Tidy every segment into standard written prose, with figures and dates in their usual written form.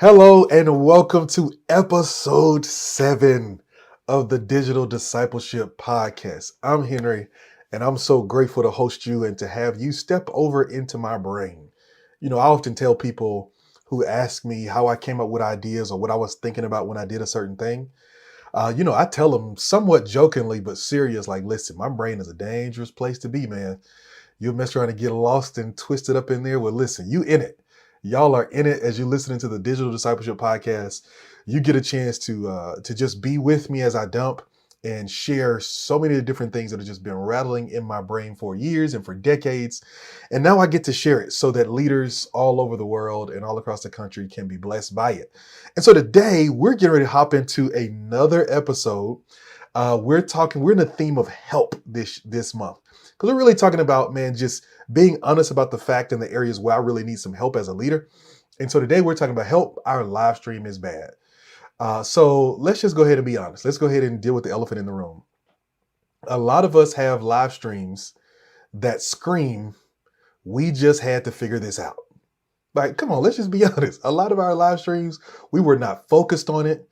Hello and welcome to episode 7 of the Digital Discipleship Podcast. I'm Henry and I'm so grateful to host you and to have you step over into my brain. I often tell people who ask me how I came up with ideas or what I was thinking about when I did a certain thing. I tell them somewhat jokingly but serious, like, listen, my brain is a dangerous place to be, man. You'll mess around and get lost and twisted up in there. Well, listen, you in it. Y'all are in it as you're listening to the Digital Discipleship Podcast. You get a chance to just be with me as I dump and share so many different things that have just been rattling in my brain for years and for decades. And now I get to share it so that leaders all over the world and all across the country can be blessed by it. And so today we're getting ready to hop into another episode. We're in the theme of help this month. Because we're really talking about, man, just being honest about the fact in the areas where I really need some help as a leader. And so today we're talking about help. Our live stream is bad. So let's just go ahead and be honest. Let's go ahead and deal with the elephant in the room. A lot of us have live streams that scream, we just had to figure this out. Like, come on, let's just be honest. A lot of our live streams, we were not focused on it.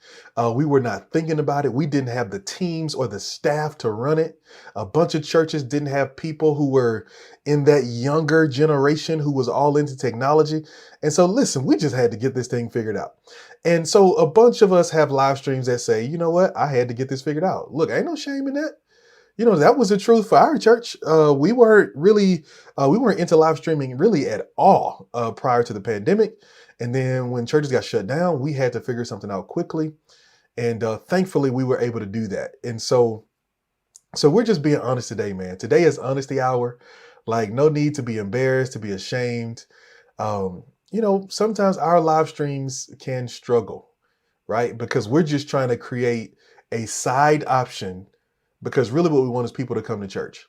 We were not thinking about it. We didn't have the teams or the staff to run it. A bunch of churches didn't have people who were in that younger generation who was all into technology. And so, listen, we just had to get this thing figured out. And so a bunch of us have live streams that say, you know what? I had to get this figured out. Look, ain't no shame in that. That was the truth for our church. We weren't into live streaming really at all prior to the pandemic. And then when churches got shut down, we had to figure something out quickly. And thankfully, we were able to do that. And so we're just being honest today, man. Today is honesty hour. Like, no need to be embarrassed, to be ashamed. Sometimes our live streams can struggle, right? Because we're just trying to create a side option, because really what we want is people to come to church.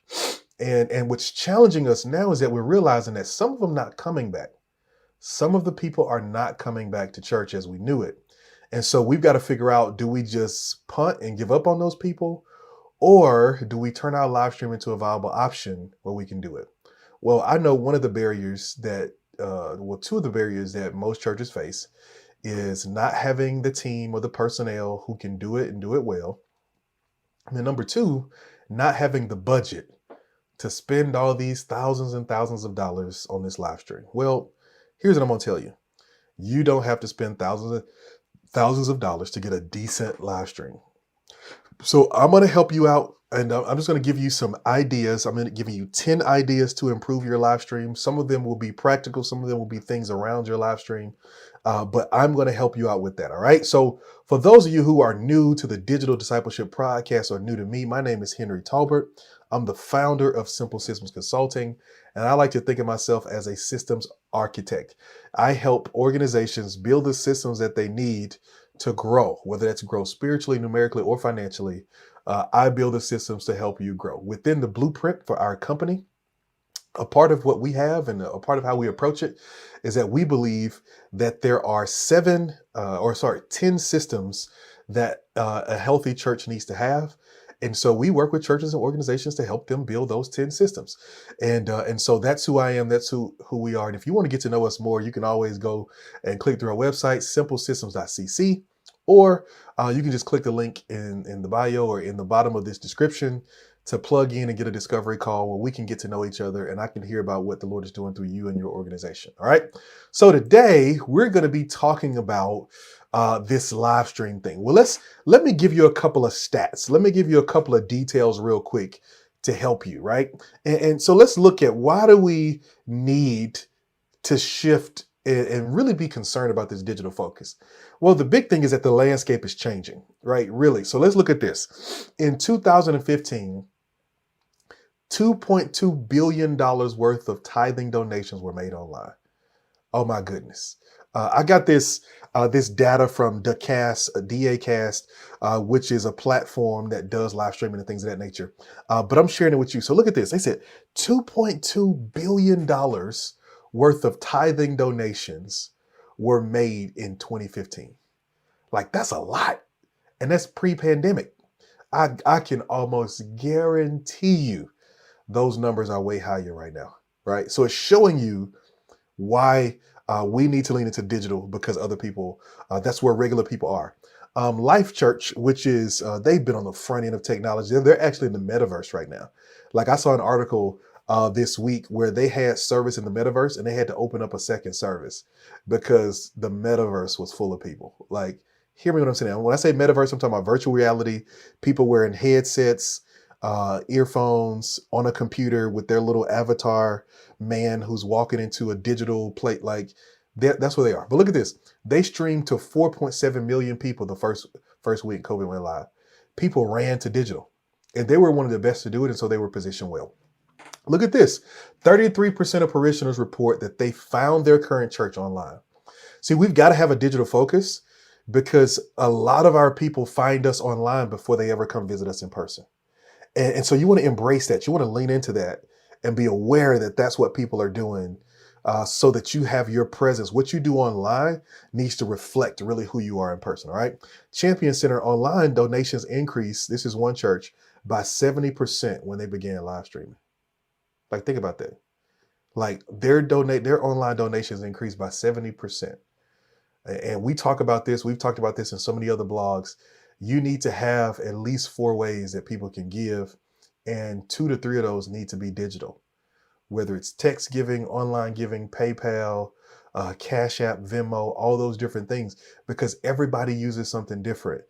And what's challenging us now is that we're realizing that some of them not coming back. Some of the people are not coming back to church as we knew it. And so we've got to figure out, do we just punt and give up on those people? Or do we turn our live stream into a viable option where we can do it? Well, I know one of the barriers two of the barriers that most churches face is not having the team or the personnel who can do it and do it well. And then number 2, not having the budget to spend all these thousands and thousands of dollars on this live stream. Well, here's what I'm going to tell you. You don't have to spend thousands of dollars to get a decent live stream. So I'm going to help you out, and I'm just going to give you some ideas. I'm going to give you 10 ideas to improve your live stream. Some of them will be practical. Some of them will be things around your live stream. But I'm going to help you out with that. All right. So for those of you who are new to the Digital Discipleship Podcast or new to me, my name is Henry Talbert. I'm the founder of Simple Systems Consulting, and I like to think of myself as a systems architect. I help organizations build the systems that they need to grow, whether that's grow spiritually, numerically, or financially. I build the systems to help you grow. Within the blueprint for our company, a part of what we have and a part of how we approach it is that we believe that there are 10 systems that a healthy church needs to have. And so we work with churches and organizations to help them build those 10 systems. And so that's who I am. That's who we are. And if you want to get to know us more, you can always go and click through our website, simplesystems.cc, or you can just click the link in the bio or in the bottom of this description to plug in and get a discovery call where we can get to know each other and I can hear about what the Lord is doing through you and your organization. All right. So today we're going to be talking about this live stream thing. Well, let me give you a couple of stats. Let me give you a couple of details real quick to help you. Right. And so let's look at, why do we need to shift and really be concerned about this digital focus? Well, the big thing is that the landscape is changing, right? Really. So let's look at this. In 2015, $2.2 billion worth of tithing donations were made online. Oh my goodness. I got this data from DAcast, which is a platform that does live streaming and things of that nature. But I'm sharing it with you. So look at this. They said $2.2 billion worth of tithing donations were made in 2015. Like, that's a lot. And that's pre-pandemic. I can almost guarantee you those numbers are way higher right now, right? So it's showing you why We need to lean into digital because other people, that's where regular people are. Life Church, which is, they've been on the front end of technology. They're actually in the metaverse right now. Like I saw an article this week where they had service in the metaverse and they had to open up a second service because the metaverse was full of people. Like, hear me what I'm saying. When I say metaverse, I'm talking about virtual reality, people wearing headsets, earphones on a computer with their little avatar man who's walking into a digital plate. Like, that's where they are. But look at this. They streamed to 4.7 million people the first week COVID went live. People ran to digital. And they were one of the best to do it, and so they were positioned well. Look at this. 33% of parishioners report that they found their current church online. See, we've got to have a digital focus because a lot of our people find us online before they ever come visit us in person. And so you want to embrace that. You want to lean into that and be aware that that's what people are doing, so that you have your presence. What you do online needs to reflect really who you are in person. All right. Champion Center online donations increased. This is one church by 70% when they began live streaming. Like, think about that. Like, their online donations increased by 70%. And we talk about this. We've talked about this in so many other blogs. You need to have at least 4 ways that people can give, and 2 to 3 of those need to be digital, whether it's text giving, online giving, PayPal, Cash App, Venmo, all those different things, because everybody uses something different.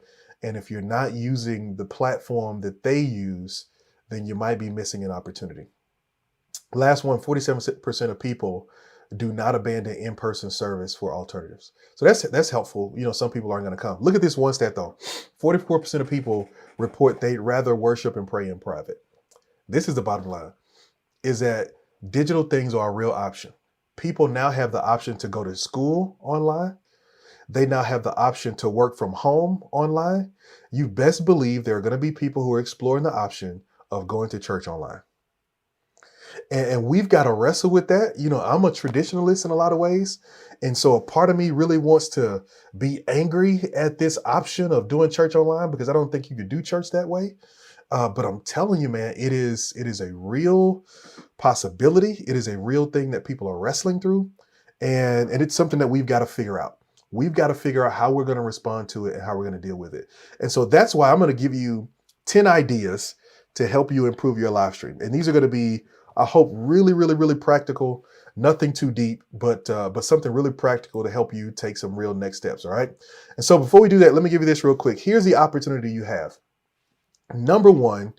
And if you're not using the platform that they use, then you might be missing an opportunity. Last one, 47% of people do not abandon in-person service for alternatives. So that's helpful. You know, some people aren't going to come. Look at this one stat though. 44% of people report they'd rather worship and pray in private. This is the bottom line, is that digital things are a real option. People now have the option to go to school online. They now have the option to work from home online. You best believe there are going to be people who are exploring the option of going to church online. And we've got to wrestle with that. You know, I'm a traditionalist in a lot of ways. And so a part of me really wants to be angry at this option of doing church online because I don't think you could do church that way. But I'm telling you, man, it is a real possibility. It is a real thing that people are wrestling through. And it's something that we've got to figure out. We've got to figure out how we're going to respond to it and how we're going to deal with it. And so that's why I'm going to give you 10 ideas to help you improve your live stream. And these are going to be, I hope, really, really, really practical, nothing too deep, but something really practical to help you take some real next steps. All right. And so before we do that, let me give you this real quick. Here's the opportunity you have. Number one,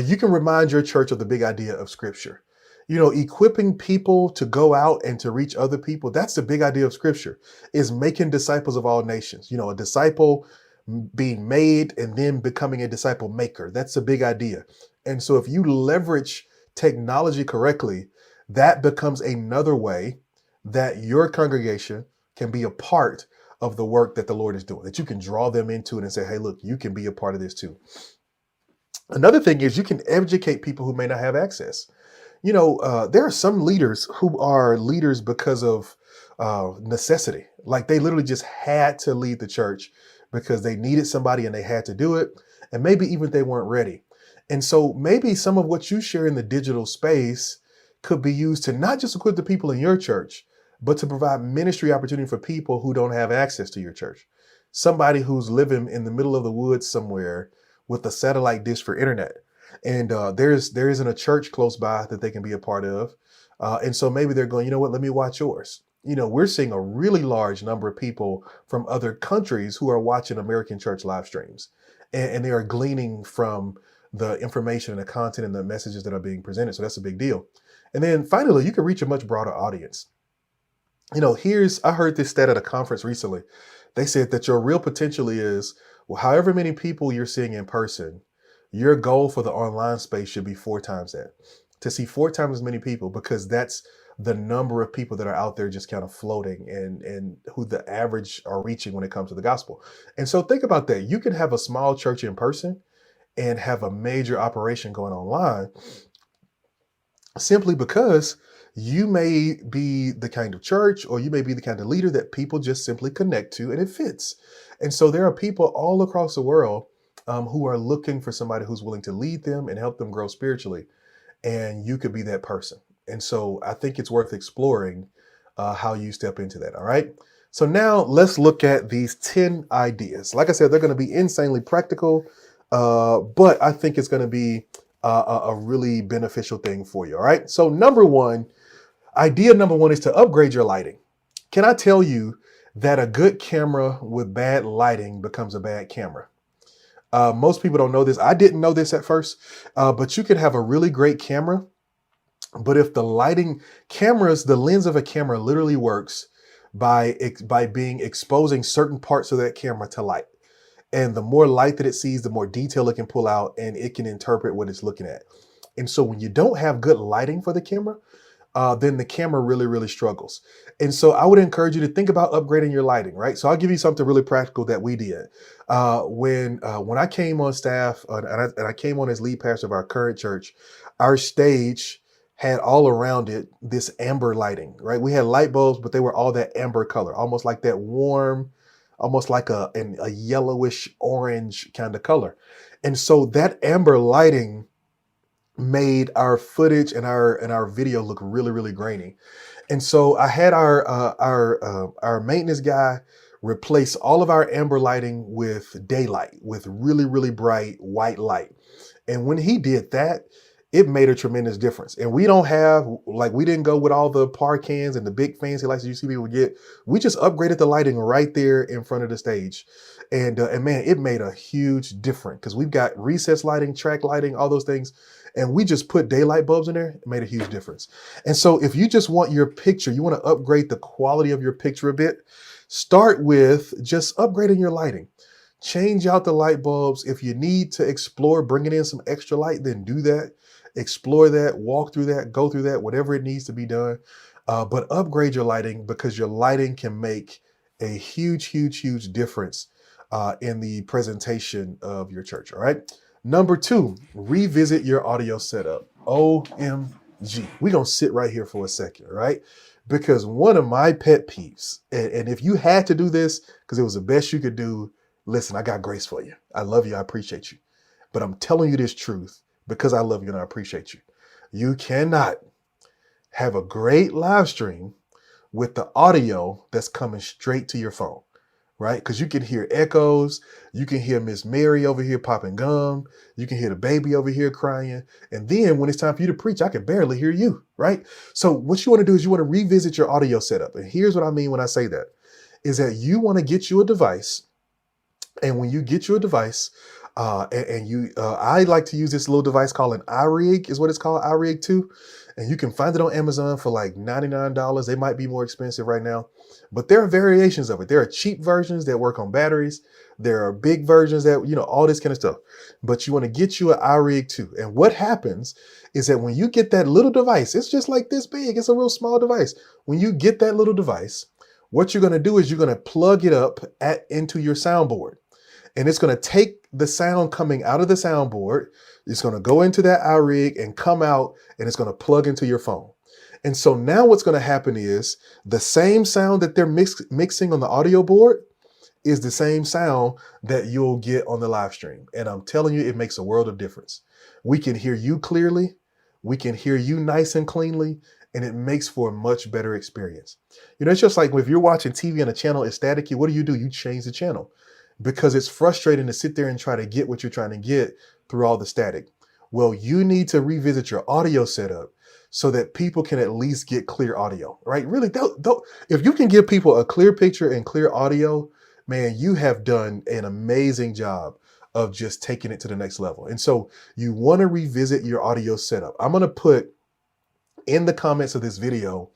you can remind your church of the big idea of Scripture. You know, equipping people to go out and to reach other people. That's the big idea of Scripture, is making disciples of all nations. You know, a disciple being made and then becoming a disciple maker. That's a big idea. And so if you leverage technology correctly, that becomes another way that your congregation can be a part of the work that the Lord is doing, that you can draw them into it and say, hey, look, you can be a part of this too. Another thing is you can educate people who may not have access. You know, there are some leaders who are leaders because of necessity. Like, they literally just had to lead the church because they needed somebody and they had to do it. And maybe even they weren't ready. And so maybe some of what you share in the digital space could be used to not just equip the people in your church, but to provide ministry opportunity for people who don't have access to your church. Somebody who's living in the middle of the woods somewhere with a satellite dish for internet. And there isn't a church close by that they can be a part of. And so maybe they're going, you know what, let me watch yours. You know, we're seeing a really large number of people from other countries who are watching American church live streams. And they are gleaning from the information and the content and the messages that are being presented. So that's a big deal. And then finally, you can reach a much broader audience. You know, I heard this stat at a conference recently. They said that your real potential is, well, however many people you're seeing in person, your goal for the online space should be 4 times that, to see 4 times as many people, because that's the number of people that are out there just kind of floating and who the average are reaching when it comes to the gospel. And so think about that. You can have a small church in person and have a major operation going online simply because you may be the kind of church, or you may be the kind of leader that people just simply connect to and it fits. And so there are people all across the world who are looking for somebody who's willing to lead them and help them grow spiritually. And you could be that person. And so I think it's worth exploring how you step into that. All right. So now let's look at these 10 ideas. Like I said, they're going to be insanely practical, but I think it's going to be a really beneficial thing for you. All right. So idea number one is to upgrade your lighting. Can I tell you that a good camera with bad lighting becomes a bad camera? Most people don't know this. I didn't know this at first, but you can have a really great camera, but if the lens of a camera literally works by being exposing certain parts of that camera to light. And the more light that it sees, the more detail it can pull out and it can interpret what it's looking at. And so when you don't have good lighting for the camera, then the camera really, really struggles. And so I would encourage you to think about upgrading your lighting, right? So I'll give you something really practical that we did. When I came on staff and I came on as lead pastor of our current church, our stage had all around it this amber lighting, right? We had light bulbs, but they were all that amber color, almost like that warm, almost like a yellowish orange kind of color. And so that amber lighting made our footage and our video look really, really grainy. And so I had our maintenance guy replace all of our amber lighting with daylight, with really, really bright white light. And when he did that, it made a tremendous difference. And we didn't go with all the par cans and the big fancy lights that you see people get. We just upgraded the lighting right there in front of the stage. And man, it made a huge difference because we've got recessed lighting, track lighting, all those things. And we just put daylight bulbs in there. It made a huge difference. And so if you just want your picture, you want to upgrade the quality of your picture a bit, start with just upgrading your lighting. Change out the light bulbs. If you need to explore bringing in some extra light, then do that. Explore that, walk through that, go through that, whatever it needs to be done. But upgrade your lighting because your lighting can make a huge, huge, huge difference in the presentation of your church. All right. Number 2, revisit your audio setup. OMG. We're going to sit right here for a second, right? Because one of my pet peeves, and if you had to do this because it was the best you could do, listen, I got grace for you. I love you. I appreciate you. But I'm telling you this truth because I love you and I appreciate you. You cannot have a great live stream with the audio that's coming straight to your phone, right? Because you can hear echoes. You can hear Miss Mary over here popping gum. You can hear the baby over here crying. And then when it's time for you to preach, I can barely hear you, right? So what you want to do is you want to revisit your audio setup. And here's what I mean when I say that, is that you want to get you a device. And when you get you a device, I like to use this little device called an iRig, is what it's called, iRig 2. And you can find it on Amazon for like $99. They might be more expensive right now, but there are variations of it. There are cheap versions that work on batteries. There are big versions that, all this kind of stuff. But you want to get you an iRig 2. And what happens is that when you get that little device, it's just like this big. It's a real small device. When you get that little device, what you're going to do is you're going to plug it up into your soundboard. And it's going to take the sound coming out of the soundboard. It's going to go into that iRig and come out, and it's going to plug into your phone. And so now what's going to happen is the same sound that they're mixing on the audio board is the same sound that you'll get on the live stream. And I'm telling you, it makes a world of difference. We can hear you clearly. We can hear you nice and cleanly. And it makes for a much better experience. It's just like if you're watching TV and a channel is staticky, what do? You change the channel. Because it's frustrating to sit there and try to get what you're trying to get through all the static. Well, you need to revisit your audio setup so that people can at least get clear audio, right? Really, if you can give people a clear picture and clear audio, man, you have done an amazing job of just taking it to the next level. And so you want to revisit your audio setup. I'm going to put in the comments of this video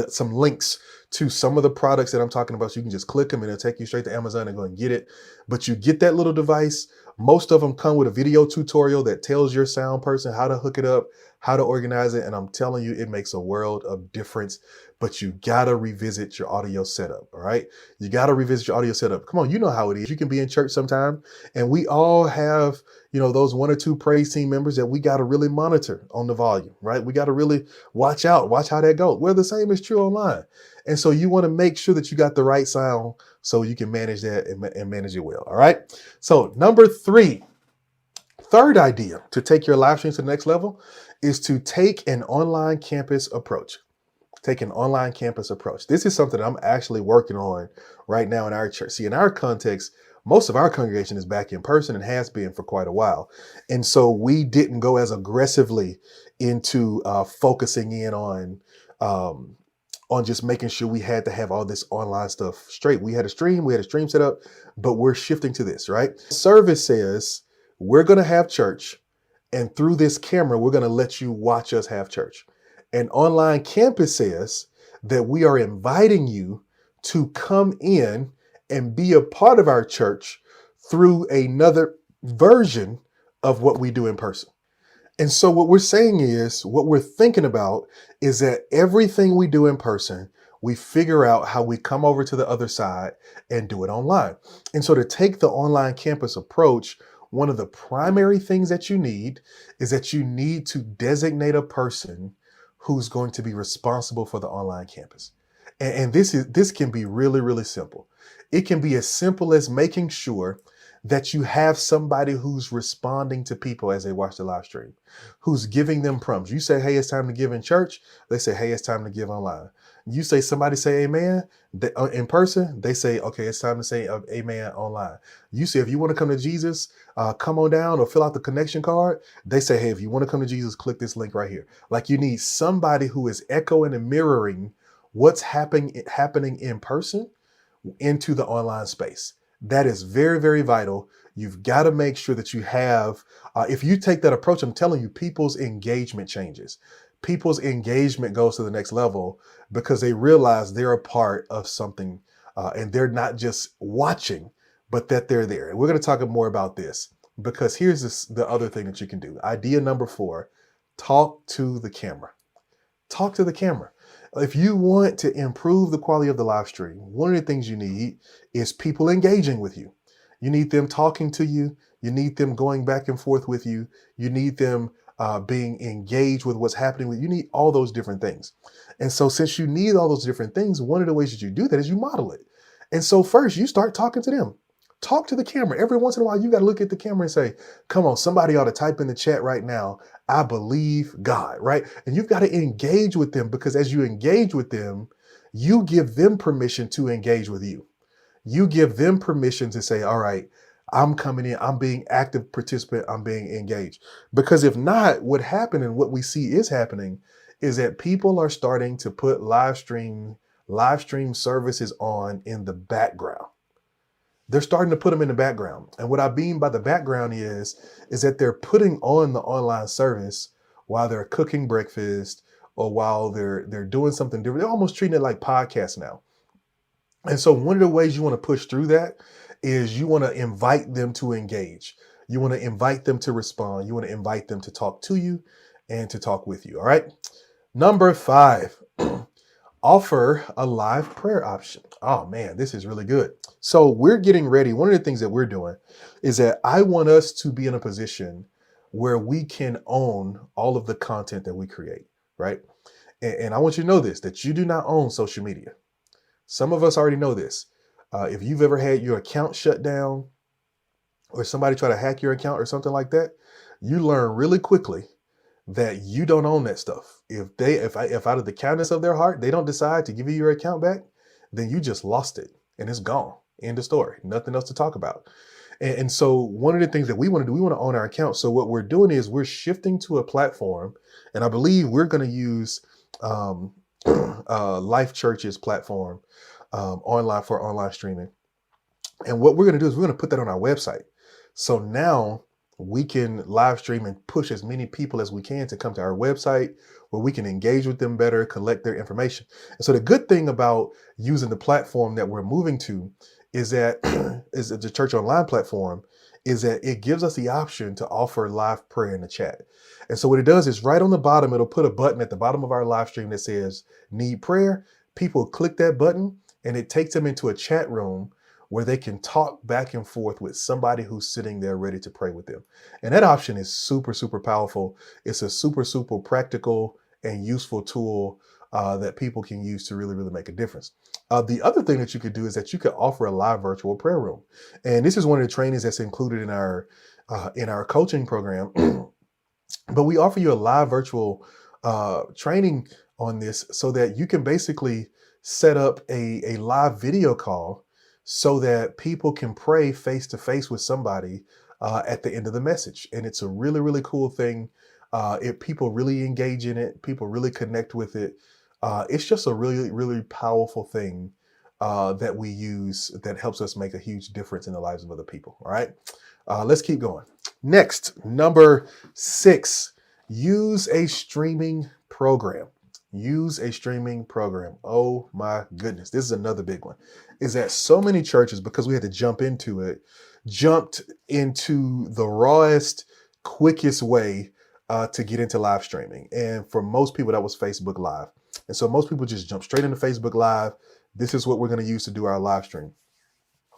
some links to some of the products that I'm talking about. So you can just click them and it'll take you straight to Amazon and go and get it. But you get that little device. Most of them come with a video tutorial that tells your sound person how to hook it up, how to organize it. And I'm telling you, it makes a world of difference. But you got to revisit your audio setup. All right. You got to revisit your audio setup. Come on. You know how it is. You can be in church sometime and we all have, those 1 or 2 praise team members that we got to really monitor on the volume, right? We got to really watch how that goes. Well, the same is true online. And so you want to make sure that you got the right sound so you can manage that and manage it well. All right. So number 3, third idea to take your live streams to the next level is to take an online campus approach. take an online campus approach. This is something I'm actually working on right now in our church. See, in our context, most of our congregation is back in person and has been for quite a while. And so we didn't go as aggressively into focusing in on just making sure we had to have all this online stuff straight. We had a stream set up, but we're shifting to this, right? Service says we're going to have church, and through this camera, we're going to let you watch us have church. And online campus says that we are inviting you to come in and be a part of our church through another version of what we do in person. And so what we're saying is, what we're thinking about is that everything we do in person, we figure out how we come over to the other side and do it online. And so to take the online campus approach, one of the primary things that you need is that you need to designate a person who's going to be responsible for the online campus. And this can be really, really simple. It can be as simple as making sure that you have somebody who's responding to people as they watch the live stream, who's giving them prompts. You say, hey, it's time to give in church. They say, hey, it's time to give online. You say, somebody say amen in person. They say, okay, it's time to say amen online. You say, if you want to come to Jesus, come on down or fill out the connection card. They say, hey, if you want to come to Jesus, click this link right here. Like, you need somebody who is echoing and mirroring what's happening in person into the online space. That is very, very vital. You've got to make sure that you have, if you take that approach, I'm telling you, people's engagement changes. People's engagement goes to the next level because they realize they're a part of something and they're not just watching, but that they're there. And we're going to talk more about this because here's the other thing that you can do. Idea number 4, talk to the camera. Talk to the camera. If you want to improve the quality of the live stream, one of the things you need is people engaging with you. You need them talking to you. You need them going back and forth with you. You need them being engaged with what's happening with you. You need all those different things. And so since you need all those different things, one of the ways that you do that is you model it. And so first you start talking to them. Talk to the camera. Every once in a while, you got to look at the camera and say, come on, somebody ought to type in the chat right now, I believe God, right? And you've got to engage with them because as you engage with them, you give them permission to engage with you. You give them permission to say, all right, I'm coming in, I'm being active participant, I'm being engaged. Because if not, what happened and what we see is happening is that people are starting to put live stream services on in the background. They're starting to put them in the background. And what I mean by the background is that they're putting on the online service while they're cooking breakfast or while they're doing something different. They're almost treating it like podcasts now. And so one of the ways you want to push through that is you want to invite them to engage. You want to invite them to respond. You want to invite them to talk to you and to talk with you. All right. Number 5. Offer a live prayer option. Oh man, this is really good. So we're getting ready. One of the things that we're doing is that I want us to be in a position where we can own all of the content that we create, right? And I want you to know this, that you do not own social media. Some of us already know this. If you've ever had your account shut down or somebody try to hack your account or something like that, you learn really quickly that you don't own that stuff. If out of the kindness of their heart, they don't decide to give you your account back, then you just lost it and it's gone. End of story. Nothing else to talk about. And so one of the things that we want to do, we want to own our account. So what we're doing is we're shifting to a platform, and I believe we're going to use Life Church's platform online for online streaming. And what we're going to do is we're going to put that on our website. So now we can live stream and push as many people as we can to come to our website where we can engage with them better, collect their information. And so the good thing about using the platform that we're moving to is that is the church online platform is that it gives us the option to offer live prayer in the chat. And so what it does is right on the bottom, it'll put a button at the bottom of our live stream that says need prayer. People click that button and it takes them into a chat room where they can talk back and forth with somebody who's sitting there ready to pray with them. And that option is super, super powerful. It's a super, super practical and useful tool that people can use to really, really make a difference. The other thing that you could do is that you could offer a live virtual prayer room. And this is one of the trainings that's included in our coaching program. But we offer you a live virtual training on this so that you can basically set up a live video call so that people can pray face to face with somebody at the end of the message. And it's a really, really cool thing. If people really engage in it, people really connect with it. It's just a really, really powerful thing that we use that helps us make a huge difference in the lives of other people. All right. Let's keep going. Next, number 6, use a streaming program. Use a streaming program. Oh my goodness. This is another big one. Is that so many churches, because we had to jump into it, jumped into the rawest, quickest way to get into live streaming. And for most people, that was Facebook Live. And so most people just jump straight into Facebook Live. This is what we're going to use to do our live stream.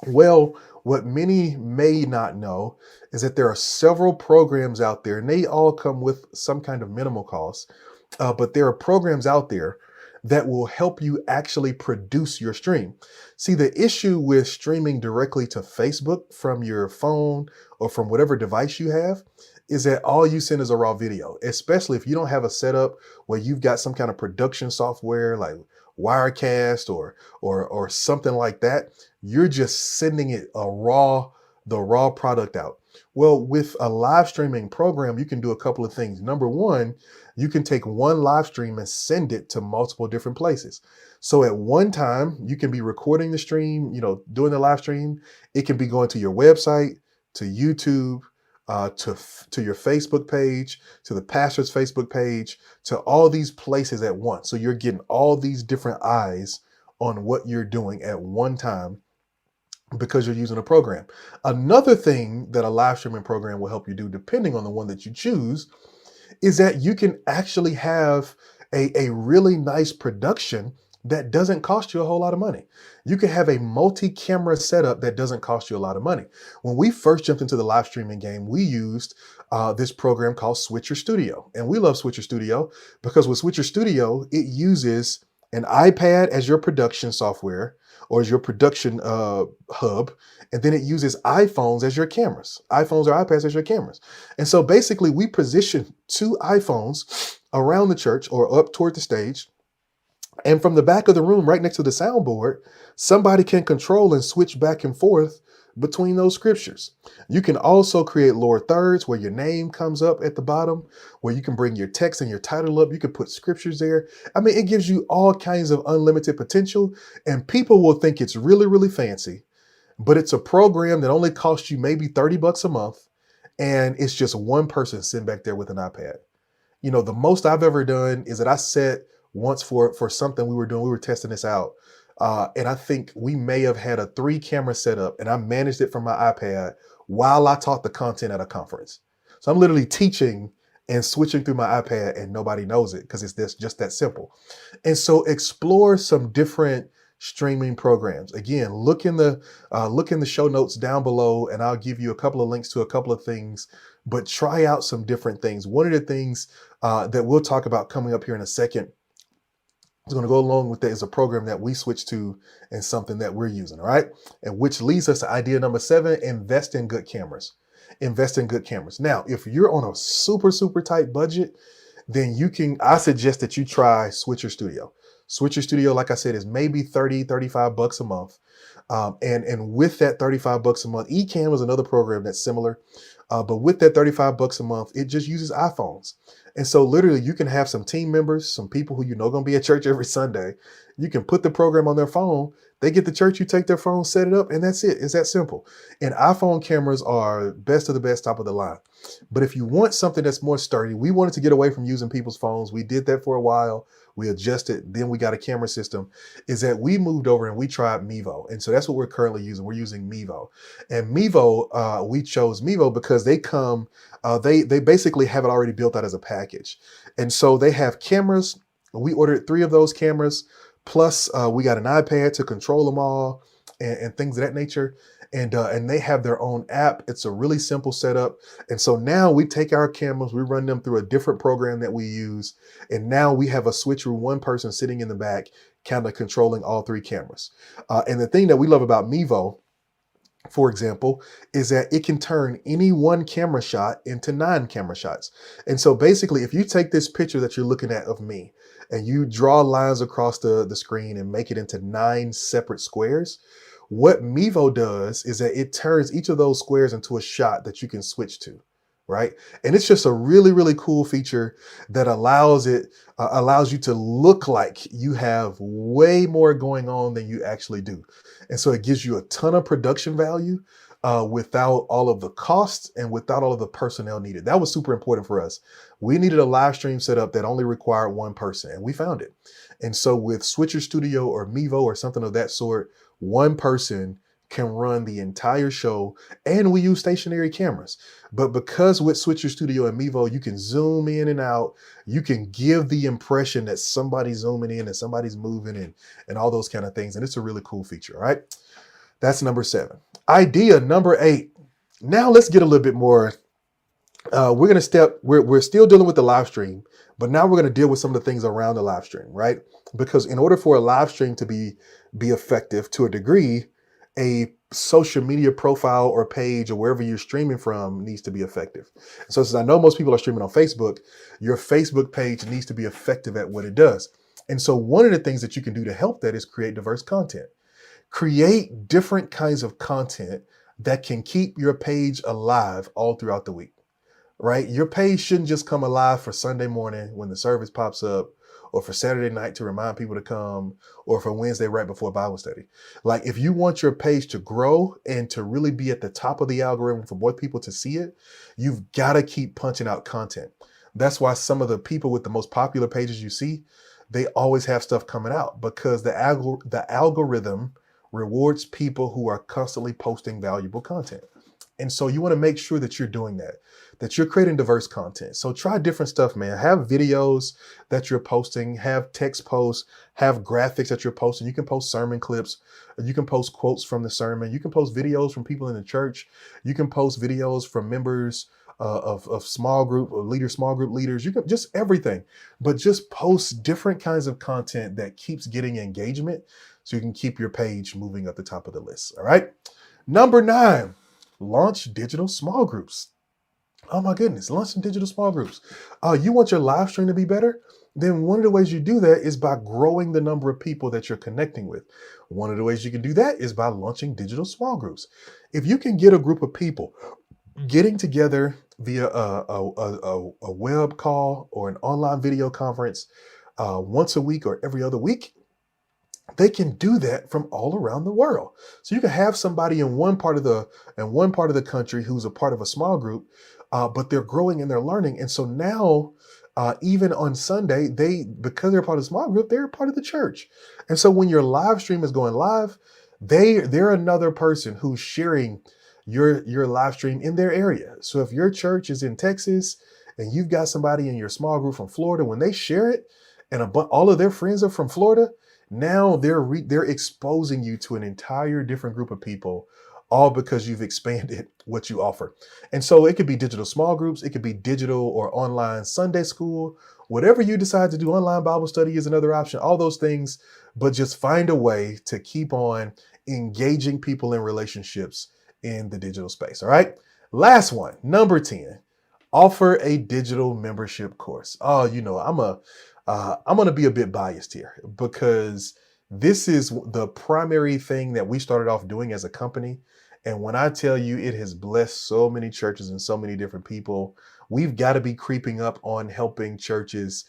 Well, what many may not know is that there are several programs out there, and they all come with some kind of minimal cost. But there are programs out there that will help you actually produce your stream. See, the issue with streaming directly to Facebook from your phone or from whatever device you have is that all you send is a raw video, especially if you don't have a setup where you've got some kind of production software like Wirecast or something like that. You're just sending it the raw product out. Well, with a live streaming program, you can do a couple of things. Number one, you can take one live stream and send it to multiple different places. So at one time, you can be recording the stream, doing the live stream. It can be going to your website, to YouTube, to your Facebook page, to the pastor's Facebook page, to all these places at once. So you're getting all these different eyes on what you're doing at one time because you're using a program. Another thing that a live streaming program will help you do, depending on the one that you choose, is that you can actually have a really nice production that doesn't cost you a whole lot of money. You can have a multi-camera setup that doesn't cost you a lot of money. When we first jumped into the live streaming game, we used this program called Switcher Studio. And we love Switcher Studio because with Switcher Studio, it uses an iPad as your production software or as your production hub. And then it uses iPhones as your cameras, iPhones or iPads as your cameras. And so basically we position 2 iPhones around the church or up toward the stage. And from the back of the room, right next to the soundboard, somebody can control and switch back and forth between those scriptures. You can also create lower thirds where your name comes up at the bottom, where you can bring your text and your title up. You can put scriptures there. I mean, it gives you all kinds of unlimited potential, and people will think it's really, really fancy, but it's a program that only costs you maybe $30 a month. And it's just one person sitting back there with an iPad. The most I've ever done is that I set once for something we were doing, we were testing this out. And I think we may have had a 3-camera setup and I managed it from my iPad while I taught the content at a conference. So I'm literally teaching and switching through my iPad and nobody knows it because it's just that simple. And so explore some different streaming programs. Again, look in the show notes down below and I'll give you a couple of links to a couple of things, but try out some different things. One of the things that we'll talk about coming up here in a second, is going to go along with that, is a program that we switched to and something that we're using. All right. And which leads us to idea number 7, invest in good cameras. Invest in good cameras. Now, if you're on a super, super tight budget, then I suggest that you try Switcher Studio. Switcher Studio, like I said, is maybe $35 a month. And with that $35 a month, Ecamm is another program that's similar. But with that $35 a month, it just uses iPhones. And so literally you can have some team members, some people who going to be at church every Sunday. You can put the program on their phone. They get to church, you take their phone, set it up, and that's it. It's that simple. And iPhone cameras are best of the best, top of the line. But if you want something that's more sturdy, we wanted to get away from using people's phones. We did that for a while. We adjusted, then we got a camera system, is that we moved over and we tried Mevo. And so that's what we're currently using. We're using Mevo. And Mevo, we chose Mevo because they basically have it already built out as a package. And so they have cameras. We ordered 3 of those cameras. Plus we got an iPad to control them all and things of that nature. And they have their own app. It's a really simple setup. And so now we take our cameras, we run them through a different program that we use. And now we have a switcher, one person sitting in the back, kind of controlling all 3 cameras. And the thing that we love about Mevo, for example, is that it can turn any one camera shot into 9 camera shots. And so basically, if you take this picture that you're looking at of me and you draw lines across the screen and make it into 9 separate squares, what Mevo does is that it turns each of those squares into a shot that you can switch to, right? And it's just a really, really cool feature that allows you to look like you have way more going on than you actually do. And so it gives you a ton of production value without all of the costs and without all of the personnel needed. That was super important for us. We needed a live stream setup that only required one person, and we found it. And so with Switcher Studio or Mevo or something of that sort, one person can run the entire show, and we use stationary cameras. But because with Switcher Studio and Mevo, you can zoom in and out, you can give the impression that somebody's zooming in and somebody's moving and all those kind of things. And it's a really cool feature, right? That's number 7. Idea number 8. Now let's get a little bit more. We're still dealing with the live stream, but now we're going to deal with some of the things around the live stream, right? Because in order for a live stream to be effective to a degree, a social media profile or page or wherever you're streaming from needs to be effective. So since I know most people are streaming on Facebook, your Facebook page needs to be effective at what it does. And so one of the things that you can do to help that is create diverse content. Create different kinds of content that can keep your page alive all throughout the week, right? Your page shouldn't just come alive for Sunday morning when the service pops up, or for Saturday night to remind people to come, or for Wednesday right before Bible study. Like if you want your page to grow and to really be at the top of the algorithm for more people to see it, you've got to keep punching out content. That's why some of the people with the most popular pages you see, they always have stuff coming out because the algorithm rewards people who are constantly posting valuable content. And so you want to make sure that you're doing that you're creating diverse content. So try different stuff, man. Have videos that you're posting, have text posts, have graphics that you're posting. You can post sermon clips, you can post quotes from the sermon, you can post videos from people in the church, you can post videos from members of small group or small group leaders. You can just everything, but just post different kinds of content that keeps getting engagement so you can keep your page moving up the top of the list. All right. Number 9, launch digital small groups. Oh my goodness, launch some digital small groups. You want your live stream to be better? Then one of the ways you do that is by growing the number of people that you're connecting with. One of the ways you can do that is by launching digital small groups. If you can get a group of people getting together via a web call or an online video conference once a week or every other week, they can do that from all around the world. So you can have somebody in one part of the country who's a part of a small group, but they're growing and they're learning. And so now, even on Sunday, because they're part of a small group, they're part of the church. And so when your live stream is going live, they're another person who's sharing your live stream in their area. So if your church is in Texas and you've got somebody in your small group from Florida, when they share it and all of their friends are from Florida, now they're exposing you to an entire different group of people, all because you've expanded what you offer. And so it could be digital small groups, it could be digital or online Sunday school, whatever you decide to do. Online Bible study is another option, all those things, but just find a way to keep on engaging people in relationships in the digital space. All right. Last one, number 10, offer a digital membership course. Oh, I'm going to be a bit biased here because this is the primary thing that we started off doing as a company. And when I tell you it has blessed so many churches and so many different people, we've got to be creeping up on helping churches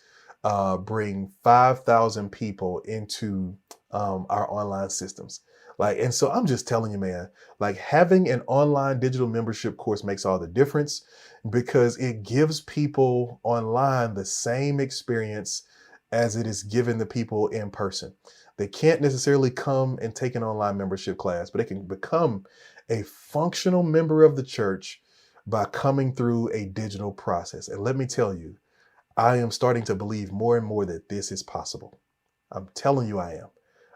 bring 5,000 people into our online systems. And so I'm just telling you, man, having an online digital membership course makes all the difference because it gives people online the same experience as it is given the people in person. They can't necessarily come and take an online membership class, but they can become a functional member of the church by coming through a digital process. And let me tell you, I am starting to believe more and more that this is possible. I'm telling you I am.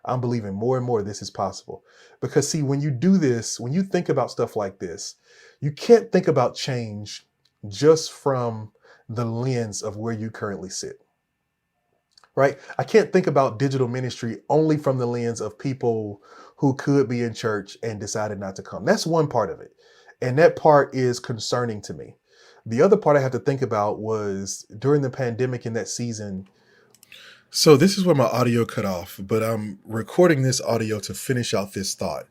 I'm believing more and more this is possible. Because see, when you do this, when you think about stuff like this, you can't think about change just from the lens of where you currently sit. right? I can't think about digital ministry only from the lens of people who could be in church and decided not to come. That's one part of it. And that part is concerning to me. The other part I had to think about was during the pandemic in that season. So this is where my audio cut off, but I'm recording this audio to finish out this thought.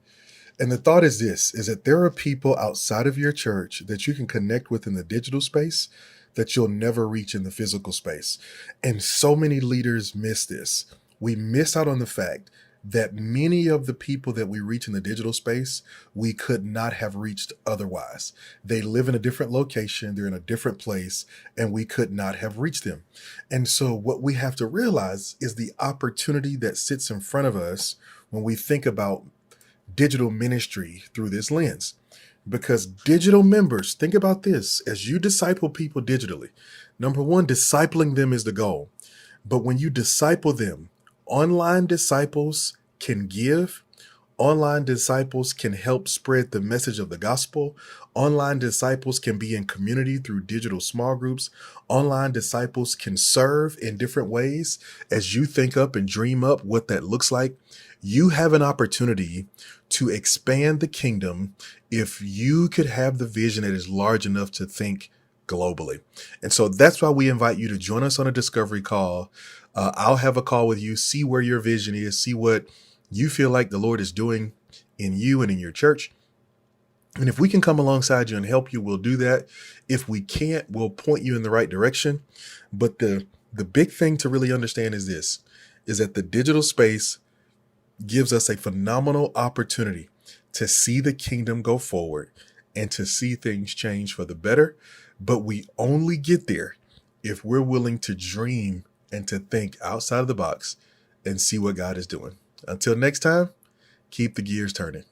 And the thought is this, is that there are people outside of your church that you can connect with in the digital space that you'll never reach in the physical space. And so many leaders miss this. We miss out on the fact that many of the people that we reach in the digital space, we could not have reached otherwise. They live in a different location, they're in a different place, and we could not have reached them. And so what we have to realize is the opportunity that sits in front of us when we think about digital ministry through this lens. Because digital members, think about this, as you disciple people digitally, number one, discipling them is the goal. But when you disciple them, online disciples can give. Online disciples can help spread the message of the gospel. Online disciples can be in community through digital small groups. Online disciples can serve in different ways. As you think up and dream up what that looks like, you have an opportunity to expand the kingdom if you could have the vision that is large enough to think globally. And so that's why we invite you to join us on a discovery call. I'll have a call with you, see where your vision is, see what you feel like the Lord is doing in you and in your church. And if we can come alongside you and help you, we'll do that. If we can't, we'll point you in the right direction. But the big thing to really understand is this, is that the digital space gives us a phenomenal opportunity to see the kingdom go forward and to see things change for the better. But we only get there if we're willing to dream and to think outside of the box and see what God is doing. Until next time, keep the gears turning.